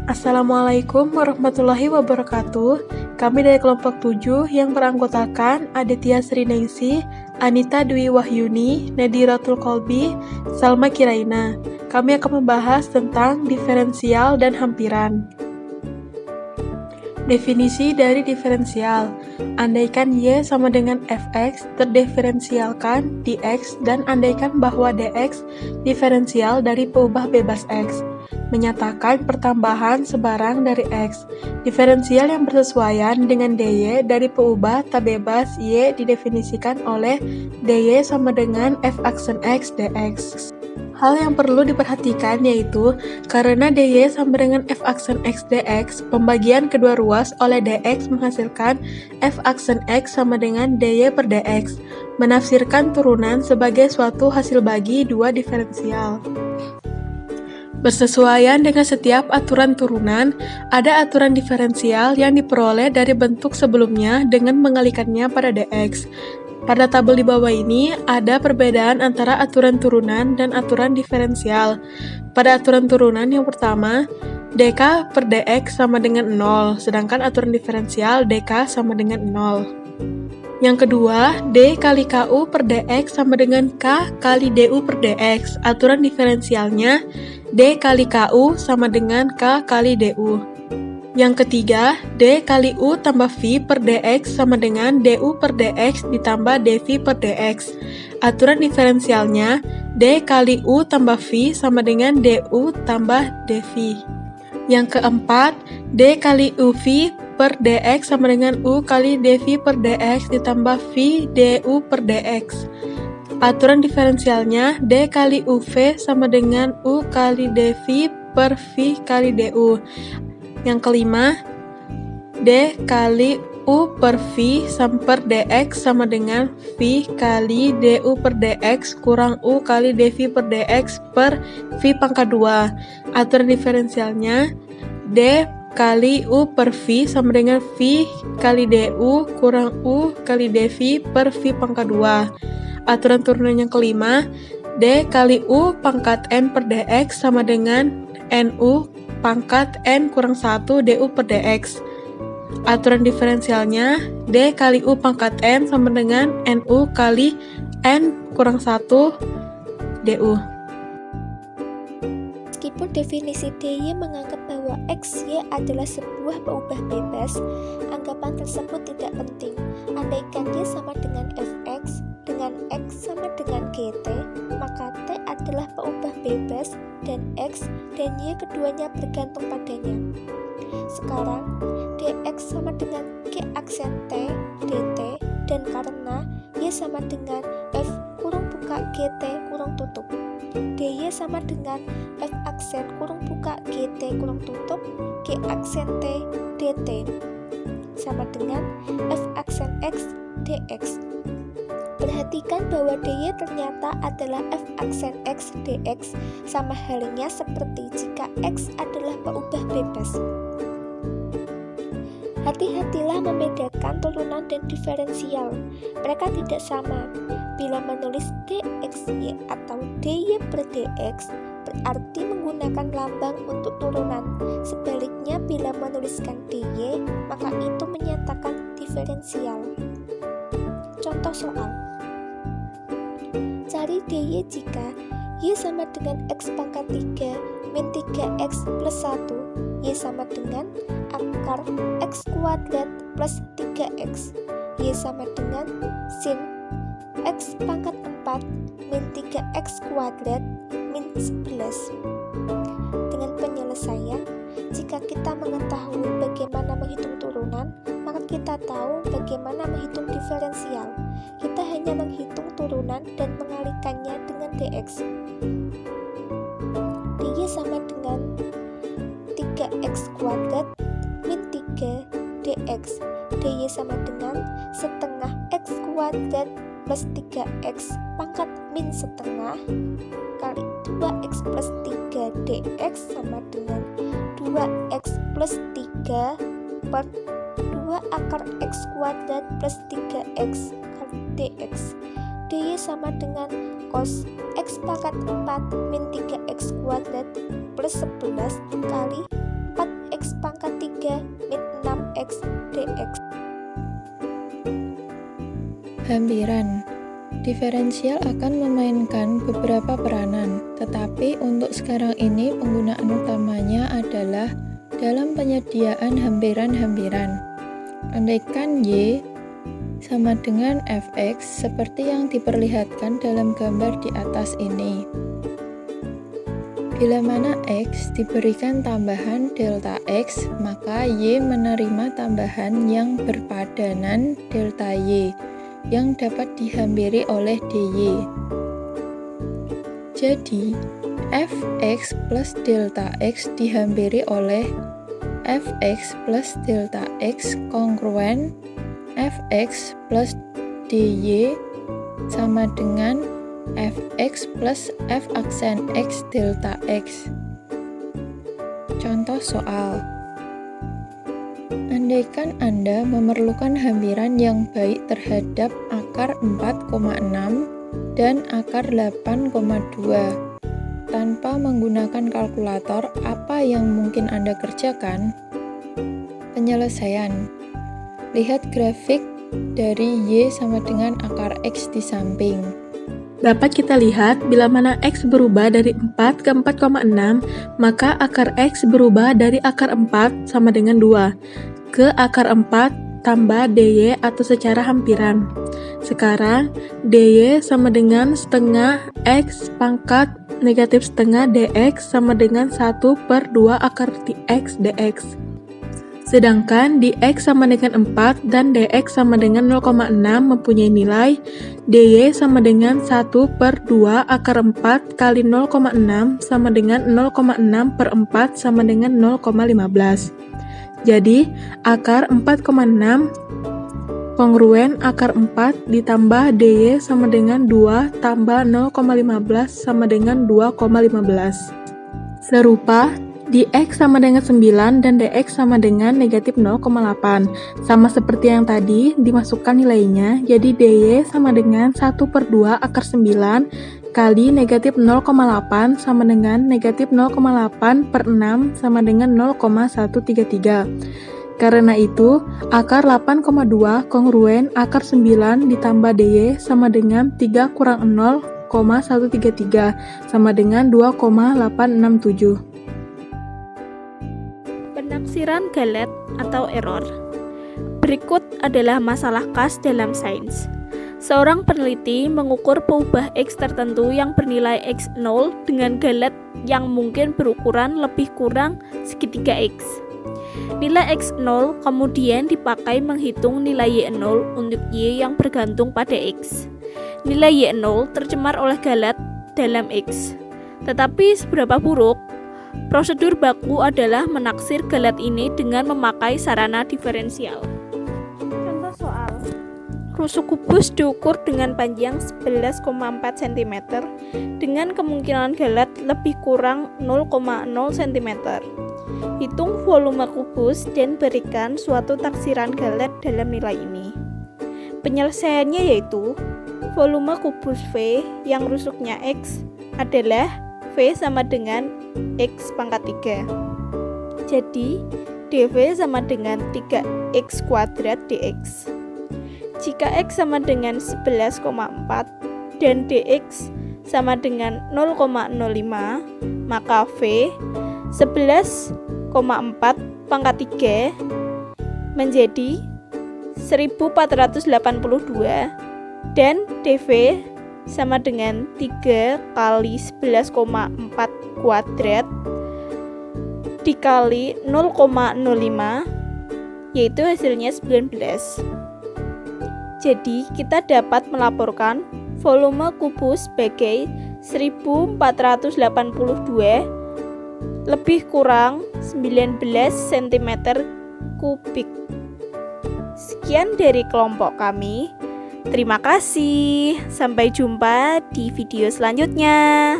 Assalamualaikum warahmatullahi wabarakatuh. Kami dari kelompok 7 yang beranggotakan Aditya Sriningsih, Anita Dwi Wahyuni, Nadiratul Kolbi, Salma Kiraina. Kami akan membahas tentang diferensial dan hampiran. Definisi dari diferensial. Andaikan Y sama dengan fx, terdiferensialkan dx, dan andaikan bahwa dx diferensial dari peubah bebas x. Menyatakan pertambahan sebarang dari x. Diferensial yang bersesuaian dengan dy dari peubah tak bebas y didefinisikan oleh dy sama dengan f aksen x dx. Hal yang perlu diperhatikan yaitu, karena dy sama dengan f aksen x dx, pembagian kedua ruas oleh dx menghasilkan f aksen x sama dengan dy per dx, menafsirkan turunan sebagai suatu hasil bagi dua diferensial. Bersesuaian dengan setiap aturan turunan, ada aturan diferensial yang diperoleh dari bentuk sebelumnya dengan mengalikannya pada dx. Pada tabel di bawah ini, ada perbedaan antara aturan turunan dan aturan diferensial. Pada aturan turunan yang pertama, dk per dx sama dengan 0, sedangkan aturan diferensial dk sama dengan 0. Yang kedua, d kali ku per dx sama dengan k kali du per dx. Aturan diferensialnya, d kali ku sama dengan k kali du. Yang ketiga, d kali u tambah v per dx sama dengan du per dx ditambah dv per dx. Aturan diferensialnya, d kali u tambah v sama dengan du tambah dv. Yang keempat, d kali uv per dx sama dengan u kali dv per dx ditambah v du per dx. Aturan diferensialnya, d kali uv sama dengan u kali dv per v kali du. Yang kelima, d kali u per v per dx sama dengan v kali du per dx kurang u kali dv per dx per v pangkat 2. Aturan diferensialnya, d kali u per v sama dengan v kali du kurang u kali dv per v pangkat 2. Aturan turunan yang kelima, d kali u pangkat n per dx sama dengan nu pangkat n kurang 1 du per dx. Aturan diferensialnya, d kali u pangkat n sama dengan nu kali n kurang 1 du. Meskipun definisi dy menganggap bahwa x, y adalah sebuah peubah bebas, anggapan tersebut tidak penting. Andaikan y sama dengan fx, dengan x sama dengan gt, maka t adalah peubah bebas dan x dan y keduanya bergantung padanya. Sekarang, dx sama dengan g aksen t dt, dan karena y sama dengan f kurung buka gt kurung tutup, dy sama dengan f aksen kurung buka gt kurung tutup g aksen t dt sama dengan f aksen x dx. Perhatikan bahwa dy ternyata adalah f aksen x dx, sama halnya seperti jika x adalah peubah bebas. Hati-hatilah membedakan turunan dan diferensial. Mereka tidak sama. Bila menulis dxy atau dy per dx, berarti menggunakan lambang untuk turunan. Sebaliknya, bila menuliskan dy, maka itu menyatakan diferensial. Contoh soal. Cari dy jika y sama dengan x pangkat 3 min 3x plus 1, y sama dengan akar x kuadrat plus 3x, y sama dengan sin x pangkat 4 min 3x kuadrat min 11. Dengan penyelesaian, jika kita mengetahui bagaimana menghitung turunan, maka kita tahu bagaimana menghitung diferensial. Kita hanya menghitung turunan dan mengalikannya dengan dx. dy sama dengan 3x kuadrat min 3 dx. dy sama dengan setengah x kuadrat plus 3x pangkat min setengah kali 2x plus 3 dx sama dengan 2x plus 3 per 2 akar x kuadrat plus 3x kali dx. dy sama dengan cos x pangkat 4 min 3x kuadrat plus 11 kali 4 min 6x dx. Hampiran. Diferensial akan memainkan beberapa peranan, tetapi untuk sekarang ini penggunaan utamanya adalah dalam penyediaan hampiran-hampiran. Andaikan Y sama dengan Fx seperti yang diperlihatkan dalam gambar di atas ini. Bila mana X diberikan tambahan delta X, maka Y menerima tambahan yang berpadanan delta Y yang dapat dihampiri oleh dy. Jadi, Fx plus delta X dihampiri oleh Fx plus delta X kongruen Fx plus dy sama dengan Fx plus F aksen X delta X. Contoh soal. Andaikan Anda memerlukan hampiran yang baik terhadap akar 4,6 dan akar 8,2. Tanpa menggunakan kalkulator, apa yang mungkin Anda kerjakan? Penyelesaian. Lihat grafik dari Y sama dengan akar X di samping. Dapat kita lihat bila mana X berubah dari 4 ke 4,6, maka akar X berubah dari akar 4 sama dengan 2 ke akar 4 tambah dy atau secara hampiran. Sekarang dy sama dengan setengah X pangkat negatif setengah dx sama dengan 1/2 akar x dx. Sedangkan dx sama dengan 4 dan dx sama dengan 0,6 mempunyai nilai dy sama dengan 1/2 akar 4 kali 0,6 sama dengan 0,6/4 sama dengan 0,15. Jadi, akar 4,6 kongruen akar 4 ditambah dy sama dengan 2 tambah 0,15 sama dengan 2,15. Serupa, dx sama dengan 9 dan dx sama dengan negatif 0,8. Sama seperti yang tadi, dimasukkan nilainya, jadi dy sama dengan 1/2 akar 9 kali negatif 0,8 sama dengan negatif 0,8/6 sama dengan 0,133. Karena itu, akar 8,2 kongruen akar 9 ditambah dy sama dengan 3 kurang 0,133 sama dengan 2,867. Penafsiran galet atau error. Berikut adalah masalah khas dalam sains. Seorang peneliti mengukur peubah X tertentu yang bernilai X0 dengan galet yang mungkin berukuran lebih kurang segitiga X. Nilai X0 kemudian dipakai menghitung nilai Y0 untuk Y yang bergantung pada X. Nilai Y0 tercemar oleh galet dalam X. Tetapi seberapa buruk? Prosedur baku adalah menaksir galet ini dengan memakai sarana diferensial. Contoh soal. Rusuk kubus diukur dengan panjang 11,4 cm dengan kemungkinan galet lebih kurang 0,0 cm. Hitung volume kubus dan berikan suatu taksiran galet dalam nilai ini. Penyelesaiannya yaitu volume kubus V yang rusuknya X adalah V sama dengan X pangkat 3. Jadi, dV sama dengan 3X kuadrat dx. Jika X sama dengan 11,4 dan dx sama dengan 0,05, maka V 11,4 pangkat 3 menjadi 1482 dan dV sama dengan 3 kali 11,4 kuadrat dikali 0,05 yaitu hasilnya 19. Jadi kita dapat melaporkan volume kubus sebagai 1482 lebih kurang 19 cm kubik. Sekian dari kelompok kami. Terima kasih. Sampai jumpa di video selanjutnya.